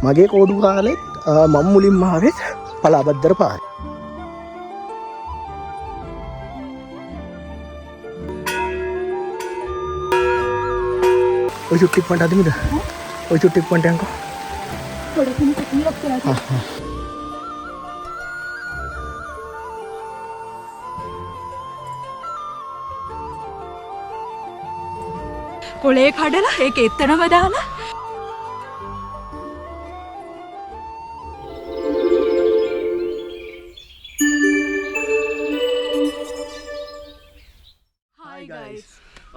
මගේ කෝඩු කාලෙත් මම මුලින්ම ආවෙත් පලාබද්දර පාරේ. ඔය චුට්ටික් පන්ට අදිමුද? ඔය චුට්ටික් පන්ට යන්කෝ. පොඩකින් කටියක් කරලා. කොලේ කඩලා ඒක එතනම දාලා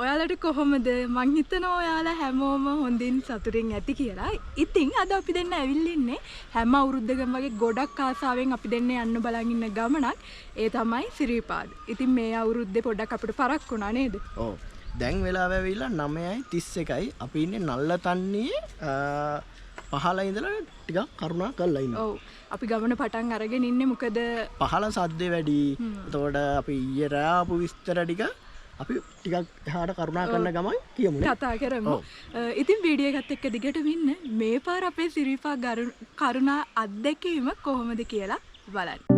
ඔයාලට කොහොමද? මං හිතනවා ඔයාලා හැමෝම හොඳින් සතුටින් ඇති කියලා. ඉතින් අද අපි දෙන්න ඇවිල්ලින්නේ හැම අවුරුද්දකම වගේ ගොඩක් ආසාවෙන් අපි දෙන්න යන්න බලන් ඉන්න ගමනක්. ඒ තමයි සිරිපාද. ඉතින් මේ අවුරුද්දේ පොඩ්ඩක් අපිට පරක් වුණා නේද? ඔව්. දැන් වෙලාව ඇවිල්ලා 9:31යි. අපි ඉන්නේ නල්ලතන්නේ පහළ ඉඳලා ටිකක් කරුණා කරලා ඉන්නවා. ඔව්. අපි ගමන පටන් අරගෙන ඉන්නේ මොකද පහළ සද්දේ වැඩි. එතකොට අපි ඊයේ රාපු විස්තර ටික අපි ටිකක් එහාට කරුණා කරන ගමන් කියමු නේ. කතා කරමු. ඉතින් වීඩියෝ එකත් එක්ක දිගටම ඉන්න. මේ පාර අපේ සිරිපා කරුණා අත්දැකීම කොහොමද කියලා බලන්න.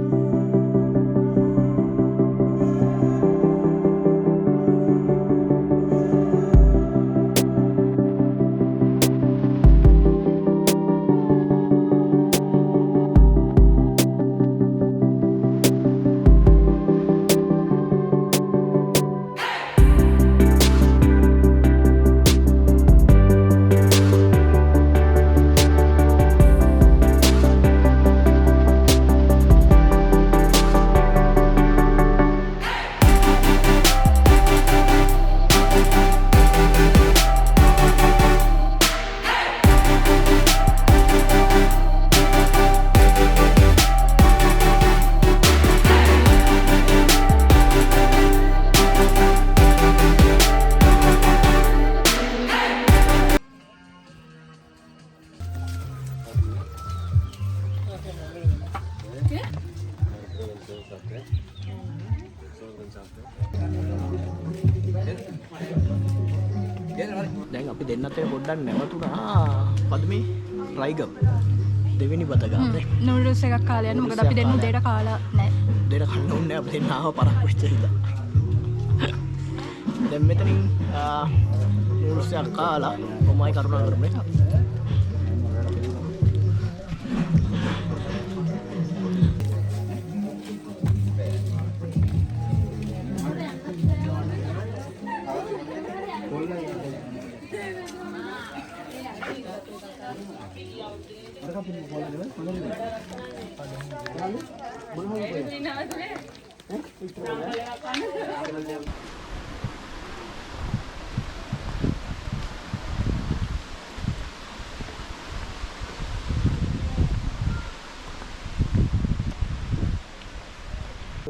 දැන් අපි දෙන්නත් එක පොඩ්ඩක් නැවතුණා පද්මේ රයිගම් දෙවෙනි බත ගානේ නූඩල්ස් එකක් කාලා යන්න. මොකද අපි දෙන්න දෙයට කාලා නැහැ. දෙයට කන්න ඕනේ අපි දෙන්න ආව පරක් වෙච්ච හින්දා. දැන් මෙතනින් නූඩල්ස් එකක් කාලා කොහොමයි කරුණා කරන්නේ.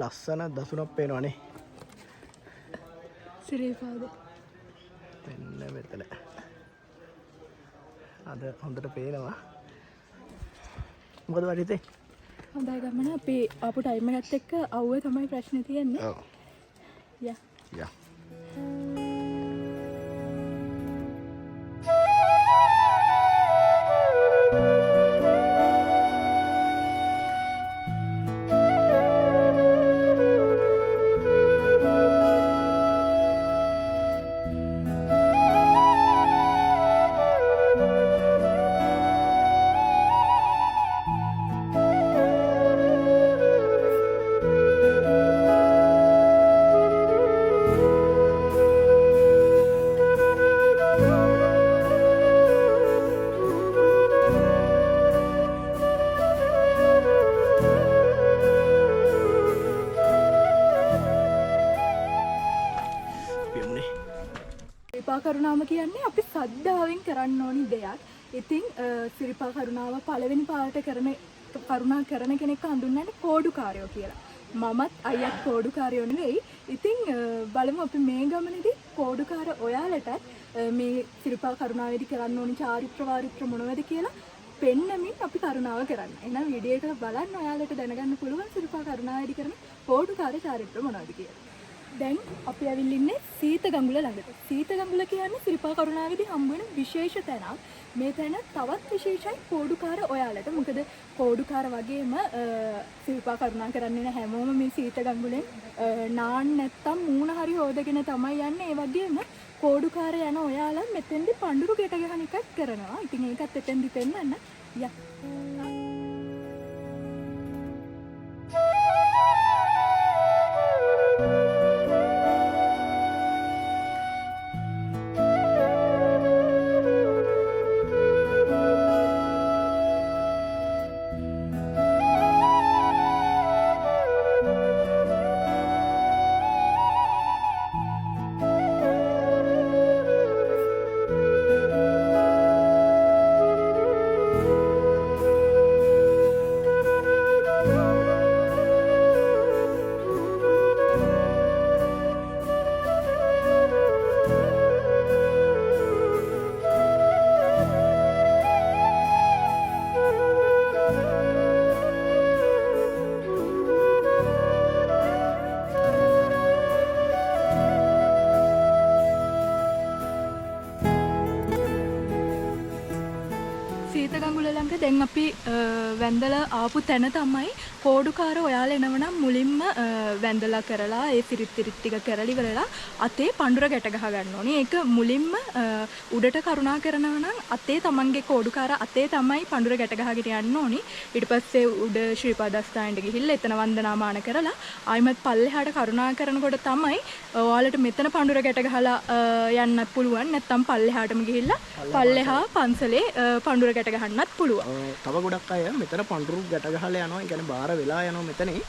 ලස්සන දසුනක් පේනවනේ. සිරිපාද. මෙන්න මෙතන. අද හොඳට පේනවා. මොකද වඩිතේ? හොඳයි ගමන. අපි ආපු ටයිම් එකත් එක්ක අවුවේ තමයි ප්‍රශ්නේ තියෙන්නේ. ඔව්. යා. යා. සිරිපා කරුණාව කියන්නේ අපි සද්ධාවෙන් කරන්න ඕනි දෙයක්. ඉතින් සිරිපා කරුණාව පළවෙනි පාට කරුණා කරන කෙනෙක් හඳුන්වන්නේ කෝඩුකාරයෝ කියලා. මමත් අයියත් කෝඩුකාරයෝ නෙවෙයි. ඉතින් බලමු අපි මේ ගමනේදී කෝඩුකාර ඔයාලට මේ සිරිපා කරුණාවේදී කරන්න ඕනි චාරිත්‍ර වාරිත්‍ර මොනවද කියලා පෙන්නමින් අපි කරුණාව කරන්න. එහෙනම් වීඩියෝ එක බලන්න ඔයාලට දැනගන්න පුළුවන් සිරිපා කරුණාවේදී කරන කෝඩුකාර චාරිත්‍ර මොනවද කියලා. දැන් අපි ඇවිල්ලින්නේ සීත ගඟුල ළඟට. සීත ගඟුල කියන්නේ සිරිපා කරුණාවේදී හම්බ වෙන විශේෂ තැනක්. මේ තැන තවත් විශේෂයි කෝඩුකාර ඔයාලට. මොකද කෝඩුකාර වගේම සිරිපා කරුණා කරන්නේ නැහැ හැමෝම මේ සීත ගඟුලෙන් නාන්න නැත්තම් මූණ හරි හොදගෙන තමයි යන්නේ. ඒ වගේම කෝඩුකාර යන ඔයාලා මෙතෙන්දි පඳුරු ගැට ගහන එකක් කරනවා. ඉතින් ඒකත් එතෙන්දි පෙන්නන්න. යා. දැන් අපි වැන්දලා ආපු තැන තමයි කෝඩුකාර ඔයාලා එනවනම් මුලින්ම වැන්දලා කරලා ඒ පිරිත් ටික කරලි වලලා අතේ පඳුර ගැට ගහ ගන්න ඕනේ. ඒක මුලින්ම උඩට කරුණා කරනවා නම් අතේ තමන්ගේ කෝඩුකාර අතේ තමයි පඳුර ගැට ගහගෙන යන්න ඕනේ. ඊට පස්සේ උඩ ශ්‍රී පදස්ථානට ගිහිල්ලා එතන වන්දනාමාන කරලා ආයිමත් පල්ලෙහාට කරුණා කරනකොට තමයි ඔයාලට මෙතන පඳුර ගැට ගහලා යන්නත් පුළුවන්. නැත්නම් පල්ලෙහාටම ගිහිල්ලා පල්ලෙහා පන්සලේ පඳුර ගැට ගහන්නත් පුළුවන්. තව ගොඩක් අය මෙතන පඳුරු ගැට ගහලා යනවා. ඒ කියන්නේ බාර වෙලා යනවා මෙතනේ.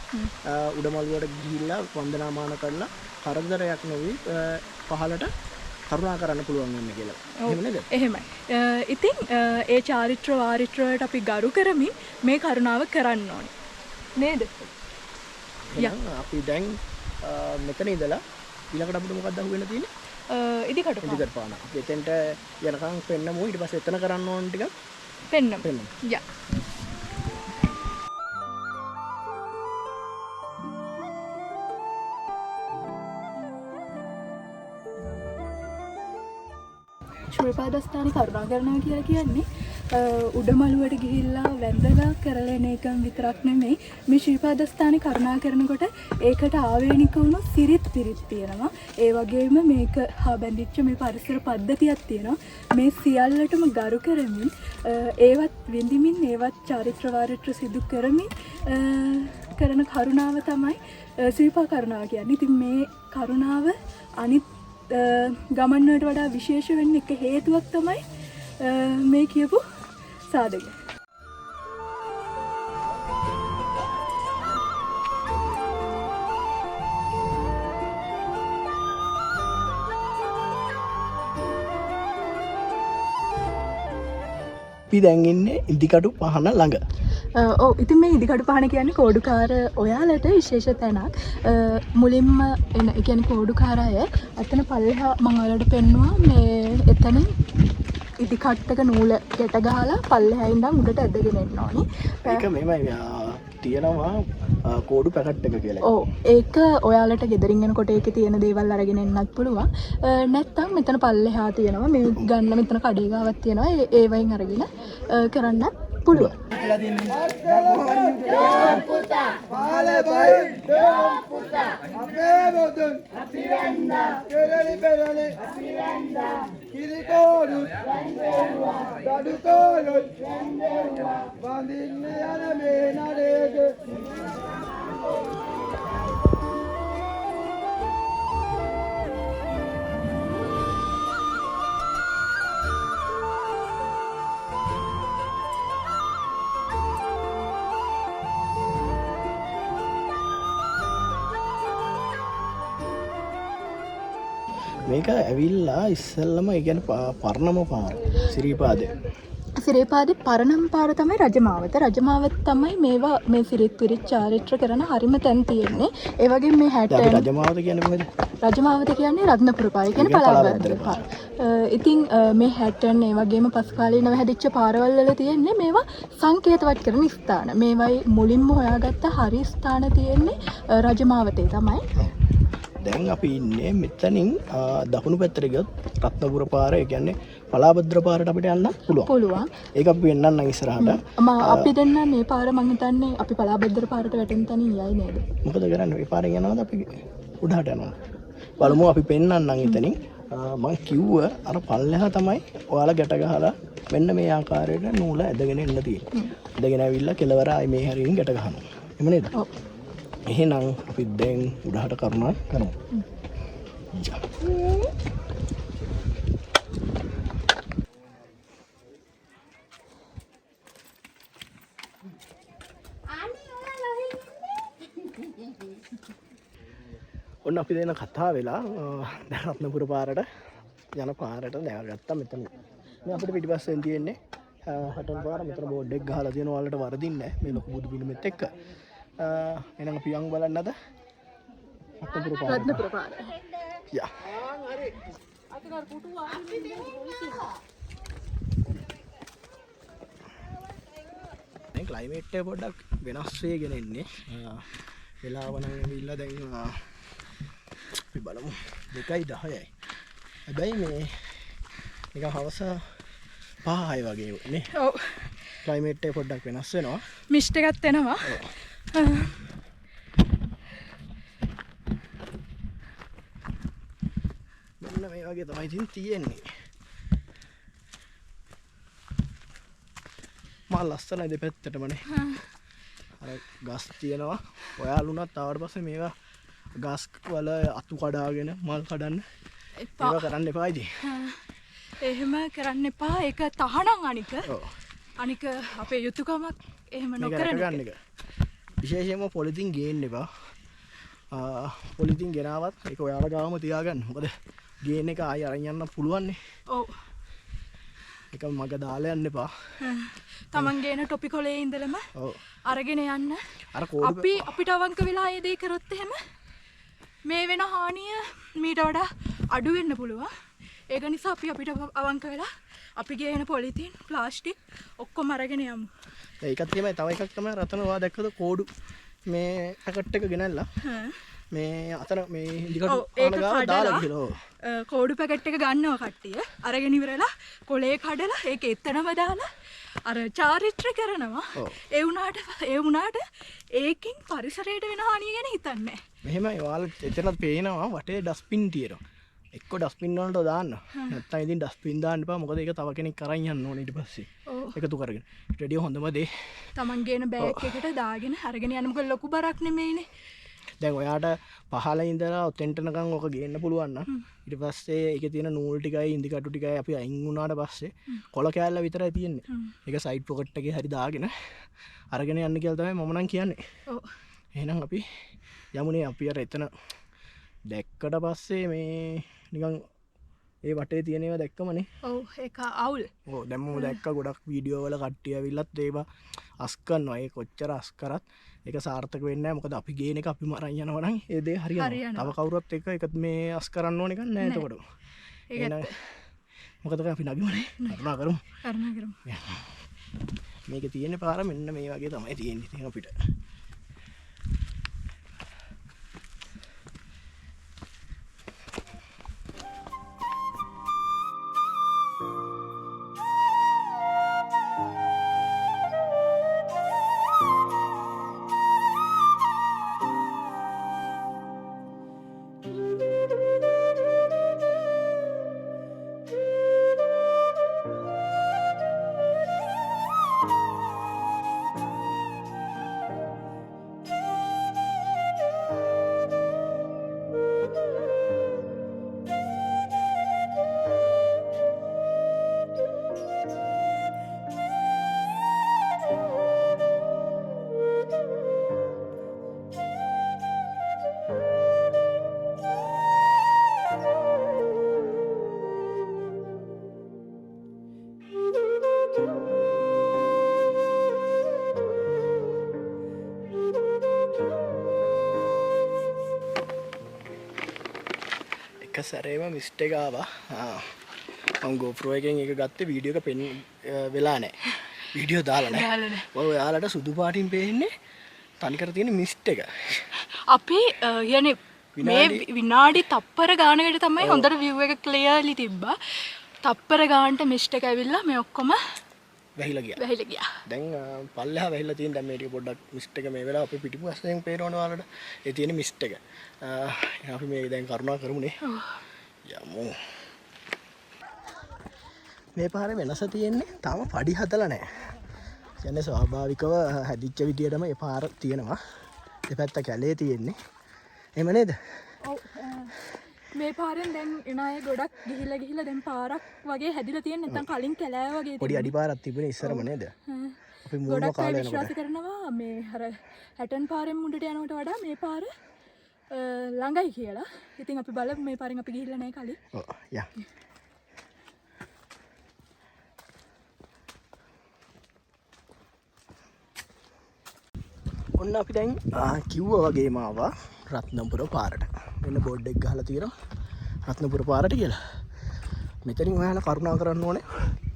උඩමළුවට ගිහිල්ලා වන්දනාමාන කරලා කරදරයක් නෙවෙයි පහලට කරුණා කරන්න පුළුවන් වෙන්නේ කියලා. එහෙම නේද? එහෙමයි. ඉතින් ඒ චාරිත්‍ර වාරිත්‍ර වලට අපි ගරු කරමින් මේ කරුණාව කරන්න ඕනේ. නේද? අපි දැන් මෙතන ඉඳලා ඊළඟට අපිට මොකක්ද අහු වෙන්න තියෙන්නේ? ඉදිකටු පාන. අපි එතෙන්ට යනකම් පෙන්නමු. ඊට පස්සේ එතන කරන්න ඕන ටිකක් පෙන්නමු. යා. ශ්‍රී පදස්ථානේ කරුණා කරනවා කියලා කියන්නේ උඩමළුවට ගිහිල්ලා වැන්දලා කරලා එන එක විතරක් නෙමෙයි. මේ ශ්‍රී පදස්ථානේ කරුණා කරනකොට ඒකට ආවේනික වුණු සිරිත් පිරිත් තියෙනවා. ඒ වගේම මේක හා බැඳිච්ච මේ පරිසර පද්ධතියක් තියෙනවා. මේ සියල්ලටම ගරු කරමින් ඒවත් විඳිමින් ඒවත් චාරිත්‍ර වාරිත්‍ර සිදු කරමින් කරන කරුණාව තමයි ශ්‍රීපා කරුණාව කියන්නේ. ඉතින් මේ කරුණාව අනිත් ගමන් වලට වඩා විශේෂ වෙන්න එක හේතුවක් තමයි මේ කියපු සාධක. අපි දැන් ඉන්නේ ඉදිකටු පහන ළඟ. ඔව් ඉතින් මේ ඉදිකටු පහන කියන්නේ කෝඩුකාර ඔයාලට විශේෂ තැනක්. මුලින්ම එන ඒ කියන්නේ කෝඩුකාර අය අතන පල්ලෙහා මම ඔයාලට පෙන්නුවා මේ එතන ඉදිකට්ටක නූල ගැට ගහලා පල්ලෙහා ඉඳන් උඩට ඇදගෙන එන්න ඕනේ. ඒක මෙහෙමයි තියෙනවා කෝඩු පැකට් එක කියලා. ඔව් ඒක ඔයාලට ගෙදරින් එනකොට ඒකේ තියෙන දේවල් අරගෙන එන්නත් පුළුවන්. නැත්නම් මෙතන පල්ලෙහා තියෙනවා මේ ගන්න මෙතන කඩේ ගාවක් තියෙනවා. ඒ වයින් අරගෙන කරන්න පුළුවන්. මේක ඇවිල්ලා ඉස්සෙල්ලම ඒ කියන්නේ පරණම පාර සිරිපාදේ. සිරිපාදේ පරණම පාර තමයි රජමාවත. රජමාවත තමයි මේවා මේ සිරිත් පිරිත් චාරිත්‍ර කරන හරිම තැන් තියෙන්නේ. ඒ වගේම මේ 60 රජමාවත කියන්නේ මොකද? රජමාවත කියන්නේ රත්නපුර පාර කියන්නේ පළාත් පාර. ඉතින් මේ 60 ඒ වගේම පසුකාලීනව හැදිච්ච පාරවල් වල තියෙන්නේ මේවා සංකේතවත් කරන ස්ථාන. මේවයි මුලින්ම හොයාගත්ත හරි ස්ථාන තියෙන්නේ රජමාවතේ තමයි. දැන් අපි ඉන්නේ මෙතනින් දකුණු පැත්තට ගියොත් රත්නපුර පාර ඒ කියන්නේ පලාබද්‍ර පාරට අපිට යන්න පුළුවන්. ඒක අපි වෙන්නන්න ඉස්සරහට. අපි දෙන්න මේ පාර මං හිතන්නේ අපි පලාබද්‍ර පාරට වැටෙන තැනින් යයි නේද? මොකද කරන්නේ මේ පාරෙන් යනවාද අපි උඩහට යනවා. බලමු අපි පෙන්නන්නම් එතනින්. මං කිව්ව අර පල්ලෙහා තමයි ඔයාලා ගැට ගහලා මෙන්න මේ ආකාරයට නූල ඇදගෙන එන්න තියෙන්නේ. ඇදගෙන ඇවිල්ලා කෙලවර ආයි මේ හැරියෙන් ගැට ගහනවා. එහෙම නේද? ඔව්. එහෙනම් අපි දැන් උඩහට කරුණා කරමු. ඔන්න අපි දෙන කතා වෙලා දැන් රත්නපුර පාරට යන පාරට දැනගත්තා මෙතන. මේ අපිට පිටිපස්සෙන් තියෙන්නේ හටන් පාර. මෙතන බෝඩ් එක ගහලා තියෙනවා ඔයාලට වරදින්නේ නැහැ මේ ලොකු බුදු පිළිමෙත් එක්ක. එහෙනම් අපි යන් බලන්නද රත්නපුර පාර. යා. දැන් ක්ලයිමේට් එක පොඩ්ඩක් වෙනස් වෙගෙන ඉන්නේ. වෙලාව නම් ඇවිල්ලා දැන් අපි බලමු 2:10යි. හැබැයි මේ නිකන් හවස 5:00 වගේ නේ. ඔව්. ක්ලයිමේට් එක පොඩ්ඩක් වෙනස් වෙනවා. මිස්ට් එකක් එනවා. මෙන්න මේ වගේ තමයි ඉතින් තියෙන්නේ. මා ලස්සනයි දෙපැත්තටමනේ. අර ගස් තියෙනවා. ඔයාලුණත් ආවට පස්සේ මේවා ගස් වල අතු කඩාගෙන මල් කඩන්න ඒවා කරන්න එපා ඉතින්. එහෙම කරන්න එපා. ඒක තහනම් අනික. අනික අපේ යුතුයකමක් එහෙම නොකරන එක. විශේෂයෙන්ම පොලිතින් ගේන්න එපා. පොලිතින් ගෙනාවත් ඒක ඔයාලා ගාවම තියාගන්න. මොකද ගේන එක ආයෙ අරන් යන්න පුළුවන් නේ. ඔව්. ඒක මග දාලා යන්න එපා. තමන් ගේන ටොපි කොලේ ඉඳලම ඔව් අරගෙන යන්න. අර කෝඩු අපිට අවංක වෙලා ඒ දේ කරොත් එහෙම මේ වෙන හානිය මීට වඩා අඩු වෙන්න පුළුවන්. ඒක නිසා අපි අපිට අවංක වෙලා අපි ගේන පොලිතින් ප්ලාස්ටික් ඔක්කොම අරගෙන යමු. ඒකත් තමයි තව එකක් තමයි රතන ඔයා දැක්කද කෝඩු මේ පැකට් එක ගෙනල්ලා මේ අතන මේ ඉදිකට පාන ගාව දාලා ගිහලා කෝඩු පැකට් එක ගන්නවා කට්ටිය. අරගෙන ඉවරලා කොලේ කඩලා ඒක එතනම දාලා අර චාරිත්‍ර කරනවා. ඒ වුණාට ඒකෙන් පරිසරයට වෙන හානිය ගැන හිතන්නේ නැහැ. මෙහෙමයි ඔයාලා එතනත් පේනවා වටේ ඩස්බින් තියෙනවා. එක්ක ඩස්බින් වලට දාන්න. නැත්නම් ඉතින් ඩස්බින් දාන්න එපා. මොකද ඒක තව කෙනෙක් අරන් යන්න ඕනේ ඊට පස්සේ. එකතු කරගෙන. රෙඩියෝ හොඳම දේ. Taman ගේන බෑග් එකට දාගෙන අරගෙන යන්න මොකද ලොකු බරක් නෙමෙයිනේ. දැන් ඔයාට පහළ ඉඳලා ඔතෙන්ට නිකන් ඔක ගේන්න පුළුවන් නම් ඊට පස්සේ ඒකේ තියෙන නූල් ටිකයි ඉන්දි කටු ටිකයි අපි අයින් වුණාට පස්සේ කොළ කෑල්ල විතරයි තියෙන්නේ. ඒක සයිඩ් පොකට් එකේ හරි දාගෙන අරගෙන යන්න කියලා තමයි මම නම් කියන්නේ. ඔව්. එහෙනම් අපි යමුනේ අපි අර එතන දැක්කට පස්සේ මේ නිකන් ඒ වටේ තියෙන ඒවා දැක්කමනේ. ඔව් ඒක අවුල්. ඔව් දැන් මම දැක්ක ගොඩක් වීඩියෝ වල කට්ටිය ඇවිල්ලත් ඒවා අස් කරනවා. ඒ කොච්චර අස් කරත් ඒක සාර්ථක වෙන්නේ නැහැ. මොකද අපි ගේන එක අපිම අරන් යනවා නම් ඒ දේ හරියනවා. තව කවුරුත් එක එක මේ අස් කරන්න ඕන එකක් නැහැ එතකොට. ඒක මොකද අපි නගිමුනේ. කරුණා කරමු. කරුණා කරමු. මේකේ තියෙන පාර මෙන්න මේ වගේ තමයි තියෙන්නේ ඉතින් අපිට. සැරේම මිස්ටේක් ආවා. මම GoPro එකෙන් එක ගත්තේ වීඩියෝ එක පෙන් වෙලා නැහැ. වීඩියෝ දාලා නැහැ. ඔයාලට සුදු පාටින් පේන්නේ තනිකර තියෙන මිස්ට් එක. අපි යන්නේ මේ විනාඩි තප්පර ගානකට තමයි හොඳට view එක clearly තිබ්බා. තප්පර ගානට මිස්ට් එක ඇවිල්ලා මේ ඔක්කොම වැහිලා ගියා. දැන් පල්ලෙහා වැහිලා තියෙන දැන් මේ ටික පොඩ්ඩක් මිස්ට් එක මේ වෙලාව අපේ පිටිපස්සෙන් පේනවනේ ඔයාලට. ඒ තියෙන මිස්ට් එක. අපි මේ දැන් කරුණා කරමුනේ. යමු. මේ පාරේ වෙනස තියෙන්නේ තාම පඩි හදලා නැහැ. කියන්නේ ස්වාභාවිකව හැදිච්ච විදියටම මේ පාර තියෙනවා. දෙපැත්ත කැලේ තියෙන්නේ. එහෙම නේද? ඔව්. මේ පාරෙන් දැන් එන අය ගොඩක් ගිහිල්ලා දැන් පාරක් වගේ හැදිලා තියෙන නැත්නම් කලින් කැලෑ වගේ පොඩි අඩි පාරක් තිබුණේ ඉස්සරම නේද? අපි මුල්ම කාලේ යනකොට විශ්වාස කරනවා මේ අර හැටන් පාරෙන් මුඩට යනවට වඩා මේ පාර ළඟයි කියලා. ඉතින් අපි බලමු මේ පාරෙන් අපි ගිහිල්ලා නැහැ කලින්. ඔව් යා. ඔන්න අපි දැන් කිව්වා වගේම ආවා රත්නපුර පාරට. මෙන්න බෝඩ් එක ගහලා තියෙනවා රත්නපුර පාරට කියලා. මෙතනින් ඔයාලා කරුණා කරන්න ඕනේ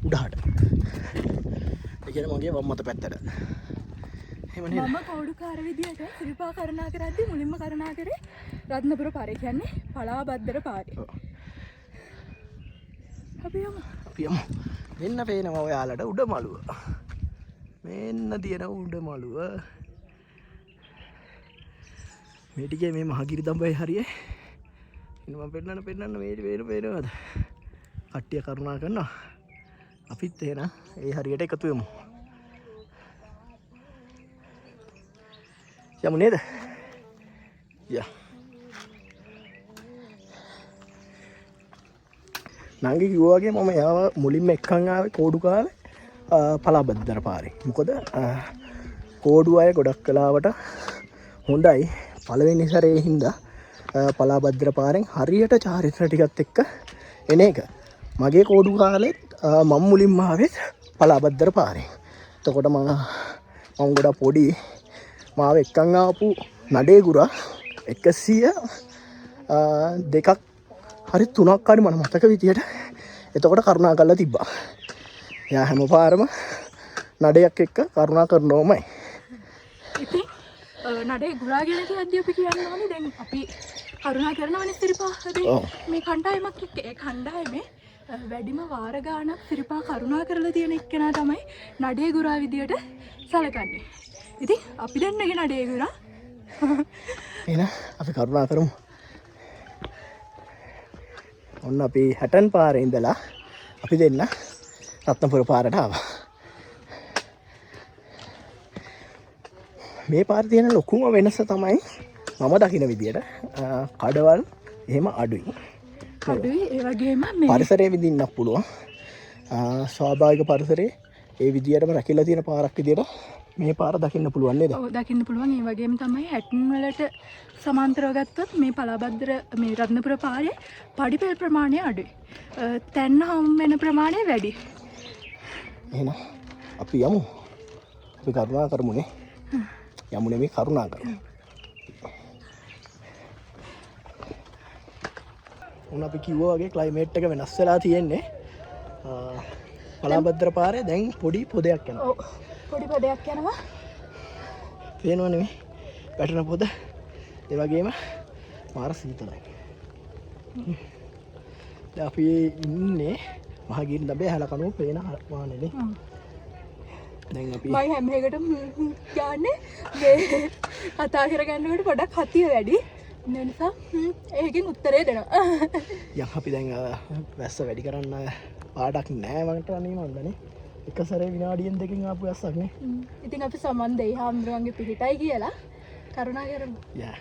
උඩහට. ඒ කියන්නේ මගේ වම් මත පැත්තට. එහෙම නේද? මම කෝඩුකාර විදියට සිරිපා කරුණා කරද්දි මුලින්ම කරුණා කරේ රත්නපුර පාරේ කියන්නේ පලාබද්දර පාරේ. අපි යමු. මෙන්න පේනවා ඔයාලට උඩමළුව. මෙන්න තියෙන උඩමළුව. මේ ටිකේ මේ මහගිරි දඹයි හරියේ. ඉන්න මම පෙන්නන්න මේ පේනවද? කට්ටිය කරුණා කරනවා. අපිත් එහෙනම් ඒ හරියට එකතු වෙමු. යමු නේද? යා. නංගි කිව්වා වගේ මම යාව මුලින්ම එක්කන් ආවේ කෝඩු කාලේ පලාබද්දර පාරේ. මොකද කෝඩු අය ගොඩක් කලාවට හොඳයි. පළවෙනි සැරේ හින්දා පලාබද්දර පාරෙන් හරියට චාරිත්‍ර ටිකත් එක්ක එන එක. මගේ කෝඩු කාලෙත් මම මුලින්ම ආවෙත් පලාබද්දර පාරෙන්. එතකොට මම ගොඩක් පොඩි මාව එක්කන් ආපු නඩේ ගුරා 102ක් හරි 3ක් හරි මම මතක විදියට එතකොට කරුණා කරලා තිබ්බා. එයා හැම පාරම නඩයක් එක්ක කරුණා කරනෝමයි. ඉතින් නඩේ ගුරා ගැන කියද්දී අපි කියන්න ඕනේ දැන් අපි කරුණා කරනවනේ සිරිපාහදී මේ කණ්ඩායමක් එක්ක ඒ කණ්ඩායමේ වැඩිම වාර ගානක් සිරිපා කරුණා කරලා තියෙන එක්කෙනා තමයි නඩේ ගුරා විදියට සැලකන්නේ. ඉතින් අපි දෙන්නගේ නඩේ ගුරා එහෙනම් අපි කරුණා කරමු. ඔන්න අපි හැටන් පාරේ ඉඳලා අපි දෙන්න රත්නපුර පාරට ආවා. මේ පාරේ තියෙන ලොකුම වෙනස තමයි මම දකින විදියට කඩවල් එහෙම අඩුයි. ඒ වගේම මේ පරිසරය විඳින්නත් පුළුවන්. ස්වාභාවික පරිසරයේ ඒ විදියටම රැකිලා තියෙන පාරක් විදියට මේ පාර දකින්න පුළුවන් නේද? ඔව් දකින්න පුළුවන්. ඒ වගේම තමයි හැටන් වලට සමාන්තරව ගත්තොත් මේ පලාබද්දර මේ රත්නපුර පාරේ පඩිපෙළ ප්‍රමාණය අඩුයි. තැන්න හම් වෙන ප්‍රමාණය වැඩි. එහෙනම් අපි යමු. අපි කරුණා කරමුනේ. යමු නෙමෙයි කරුණා කරමු. උන් අපි කිව්වා වගේ ක්ලයිමේට් එක වෙනස් වෙලා තියෙන්නේ. පලාබද්දර පාරේ දැන් පොඩි පොදයක් යනවා. ඔව්. පොඩි පොදයක් යනවා. පේනවනේ මේ වැටෙන පොද. ඒ වගේම මාර සීතලයි. දැන් අපි ඉන්නේ මහගිරි දඹේ හැලකණුව පේන වානේනේ. දැන් අපි මම හැම එකටම ගාන්නේ මේ කතා කරගන්නකොට පොඩක් හතිය වැඩි. ඒ නිසා ඒකෙන් උත්තරේ දෙනවා. යම් අපි දැන් වැස්ස වැඩි කරන්න පාඩක් නෑ මට අනේ මන්දනේ. එක සැරේ විනාඩියෙන් දෙකකින් ආපු වැස්සක් නේ. ඉතින් අපි සමන් දෙයි හාමුදුරන්ගේ පිහිටයි කියලා කරුණා කරමු. යා.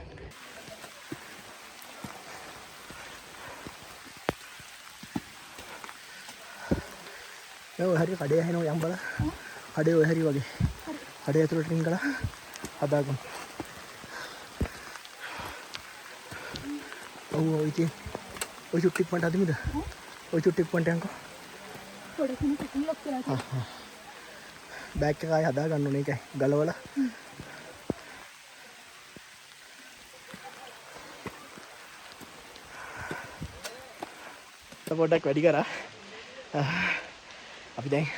ඔය හරි කඩේ ඇහෙනවා යම් බල. කඩේ ඔය හරි වගේ. කඩේ ඇතුළට රින්ගලා හදාගමු. ඔව් ඔය ඉතින් ඔය චුට්ටික් පන්ට අදිමුද? ඔය චුට්ටික් පන්ට යන්කෝ. පොඩක් ටිකක් ලොක් කරලා. බෑග් එක ආයෙ හදා ගන්න ඕනේ ඒකයි ගලවලා. පොඩ්ඩක් වැඩි කරා. අපි දැන්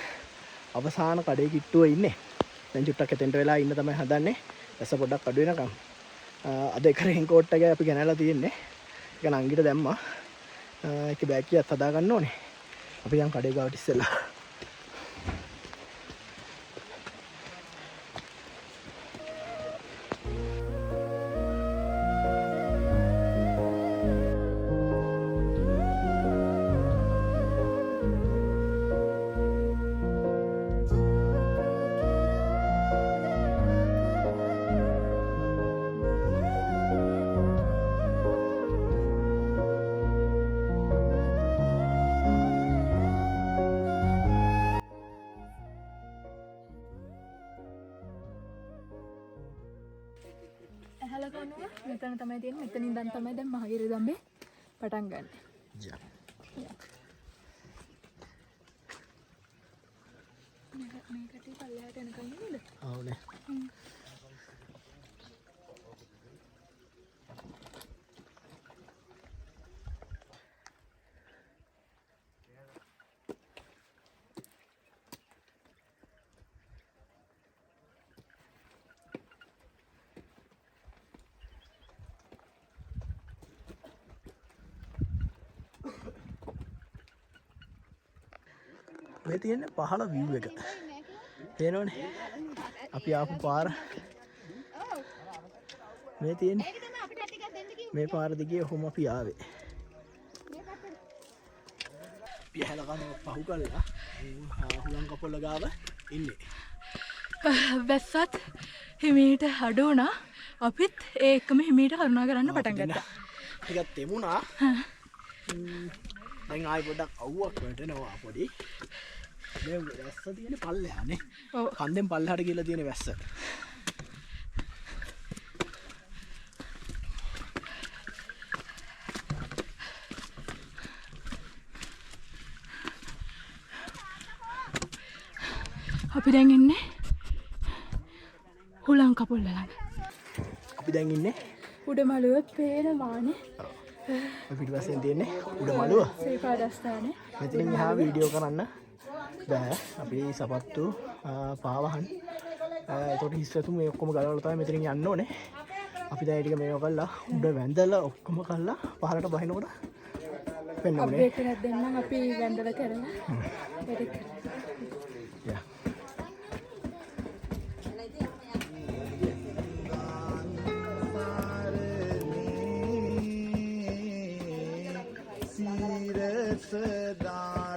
අවසාන කඩේ කිට්ටුවේ ඉන්නේ. දැන් චුට්ටක් එතෙන්ට වෙලා ඉන්න තමයි හදන්නේ. ඇස පොඩ්ඩක් අඩු වෙනකම්. අද එක රේන්කෝට් එක අපි ගෙනල්ලා තියෙන්නේ. ඒක නංගිට දැම්මා. ඒක බෑග් එකත් හදා ගන්න ඕනේ. අපි යන් කඩේ ගාවට ඉස්සෙල්ලා. ඇහැල කනුව මෙතන තමයි තියෙන්නේ. මෙතනින් ඉඳන් තමයි දැන් මහගිරි දම්බේ පටන් ගන්න. ජා. මේකට පල්ලෙහාට යනකම් නේද? ආවනේ. මේ තියෙන්නේ පහළ view එක. තේරෙනවනේ. අපි ආපු පාර මේ තියෙන්නේ. මේ පාර දිගේ ඔහොම අපි ආවේ. පියහල කන පහු කළා. හුලං කපොල්ල ගාව ඉන්නේ. වැස්සත් හිමීට අඩු වුණා. අපිත් ඒකම හිමීට කරුණා කරන්න පටන් ගත්තා. ටිකක් තෙමුණා. දැන් ආයි පොඩක් අවුවක් වැටෙනවා පොඩි. මේ වැස්ස තියෙන පල්ලෙහානේ. ඔව්. කන්දෙන් පල්ලෙහාට ගිහලා තියෙන වැස්ස. අපි දැන් ඉන්නේ හුලං කපොල්ල ළඟ. අපි දැන් ඉන්නේ උඩමළුව පේනවානේ. පිටිපස්සෙන් තියෙන්නේ උඩමළුව. ශ්‍රීපාදස්ථානේ. මෙතනින් එහා වීඩියෝ කරන්න බෑ. අපි සපත්තු පාවහන්. ඒකට හිස්වතු මේ ඔක්කොම ගලවලා තමයි මෙතනින් යන්න ඕනේ. අපි දැන් ටික මේව කළා උඩ වැඳලා ඔක්කොම කළා පහලට බහිනකොට වෙන්න ඕනේ. අප්ඩේට් එකක් දෙන්නම් අපි වැඳලා කරලා. වැඩ කරලා. යා.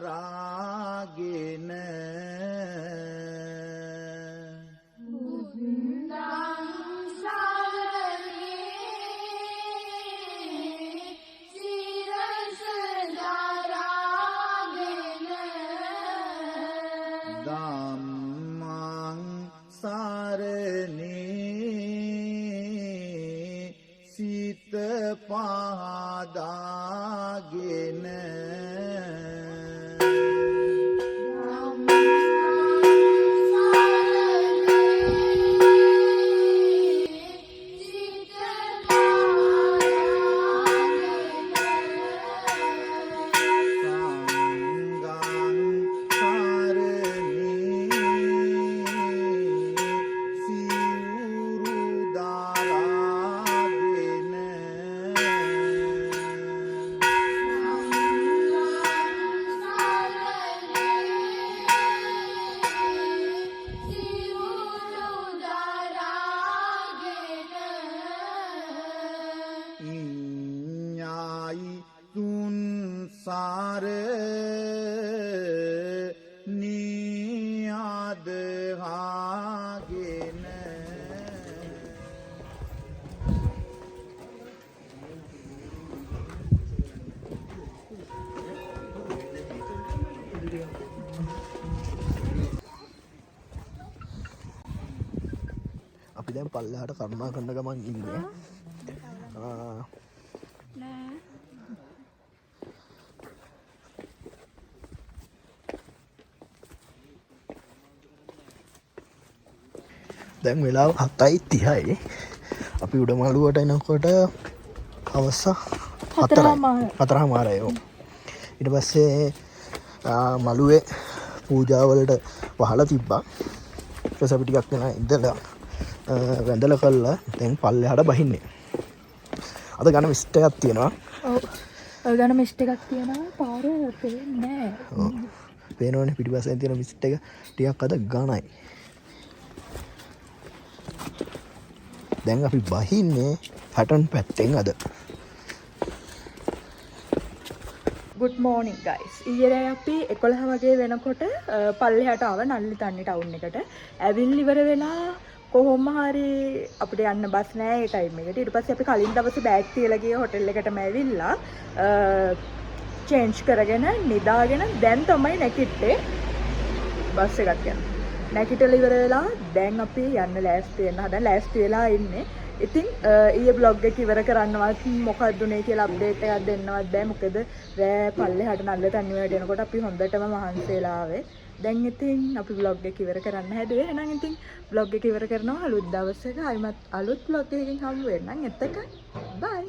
සදාරාගෙන ධම්මං සරණේ සිත පහදාගෙන ඉඤ්ඤායි තුන් සාර නියදහාගෙන අපි දැන් පල්ලෙහාට කරුණා කරන ගමන් ඉන්නේ. නෑ. දැන් වෙලාව 7:30යි. අපි උඩමළුවට එනකොට හවස 4:00යි. ඊට පස්සේ මළුවේ පූජාවලට වහලා තිබ්බා. ඊට පස්සේ අපි ටිකක් වෙලා ඉඳලා වැඳලා කළා දැන් පල්ලෙහාට බහින්නේ. අද ගන්න මිස්ට් එකක් තියෙනවා. ඔව් ගන්න මිස්ට් එකක් තියෙනවා පාර පේන්නේ ඔව් පේනවනේ පිටිපස්සෙන් තියෙන මිස්ට් එක ටිකක් අද ඝනයි. දැන් අපි බහින්නේ හැටන් පැත්තෙන් අද. good morning guys. ඊයේ අපි 11 වගේ වෙනකොට පල්ලෙහාට ආව නල්ලි තන්නි ටවුන් එකට. ඇවිල්ලි ඉවර වෙලා කොහොම හරි අපිට යන්න බස් නෑ ඒ ටයිම් එකට. ඊට පස්සේ අපි කලින් දවසේ බෑග් තියලා ගිය හොටෙල් එකටම ඇවිල්ලා චේන්ජ් කරගෙන නිදාගෙන දැන් තමයි නැගිට්ටේ බස් එකක් යන. නැගිටලා ඉවර වෙලා දැන් අපි යන්න ලෑස්ති වෙන්න හදන ලෑස්ති වෙලා ඉන්නේ. ඉතින් ඊයේ බ්ලොග් එක ඉවර කරන්නවත් මොකක්ද උනේ කියලා අප්ඩේට් එකක් දෙන්නවත් බෑ. මොකද රෑ පල්ලෙහාට නල්ල තන්නි වලට එනකොට අපි හොඳටම මහන්සි වෙලා ආවේ. දැන් ඉතින් අපි බ්ලොග් එක ඉවර කරන්න හැදුවේ. එහෙනම් ඉතින් බ්ලොග් එක ඉවර කරනවා අලුත් දවසක. ආයිමත් අලුත් බ්ලොග් එකකින් හම්බ වෙන්නම්. එතකන් බයි.